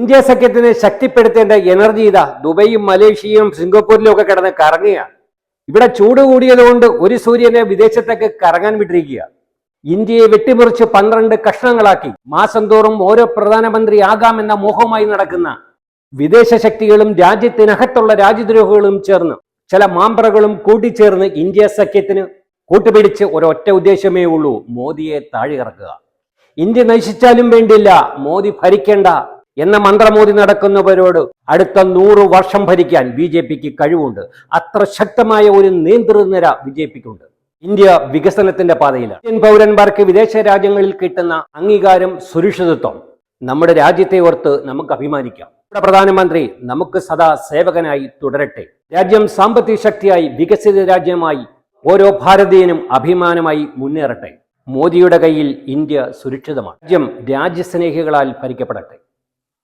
India സഖ്യത്തിനെ ശക്തിപ്പെടുത്തേണ്ട energy ഇതാ ദുബൈയും മലേഷ്യയും സിംഗപ്പൂരിലും ഒക്കെ കിടന്ന് കറങ്ങുകയാണ്. ഇവിടെ ചൂട് കൂടിയതുകൊണ്ട് ഒരു സൂര്യനെ വിദേശത്തേക്ക് കറങ്ങാൻ വിട്ടിരിക്കുക. ഇന്ത്യയെ വെട്ടിമുറിച്ച് 12 കഷ്ണങ്ങളാക്കി മാസം തോറും ഓരോ പ്രധാനമന്ത്രി ആകാമെന്ന മോഹവുമായി നടക്കുന്ന വിദേശ ശക്തികളും രാജ്യത്തിനകത്തുള്ള രാജ്യദ്രോഹികളും ചേർന്ന് ചില മാമ്പറകളും കൂട്ടിച്ചേർന്ന് ഇന്ത്യ സഖ്യത്തിന് കൂട്ടുപിടിച്ച് ഒരൊറ്റ ഉദ്ദേശമേ ഉള്ളൂ: മോദിയെ താഴെയിറക്കുക. ഇന്ത്യ നശിച്ചാലും വേണ്ടില്ല, മോദി ഭരിക്കേണ്ട എന്ന മന്ത്രമോദി നടക്കുന്നവരോട് അടുത്ത 100 വർഷം ഭരിക്കാൻ BJPക്ക് കഴിവുണ്ട്. അത്ര ശക്തമായ ഒരു നേതൃനിര BJPക്കുണ്ട്. ഇന്ത്യ വികസനത്തിന്റെ പാതയിലാണ്. ഇന്ത്യൻ പൗരന്മാർക്ക് വിദേശ രാജ്യങ്ങളിൽ കിട്ടുന്ന അംഗീകാരം, സുരക്ഷിതത്വം നമ്മുടെ രാജ്യത്തെ ഓർത്ത് നമുക്ക് അഭിമാനിക്കാം. നമ്മുടെ പ്രധാനമന്ത്രി നമുക്ക് സദാ സേവകനായി തുടരട്ടെ. രാജ്യം സാമ്പത്തിക ശക്തിയായി വികസിത രാജ്യമായി ഓരോ ഭാരതീയനും അഭിമാനമായി മുന്നേറട്ടെ. മോദിയുടെ കയ്യിൽ ഇന്ത്യ സുരക്ഷിതമാണ്. രാജ്യം രാജ്യസ്നേഹികളാൽ ഭരിക്കപ്പെടട്ടെ.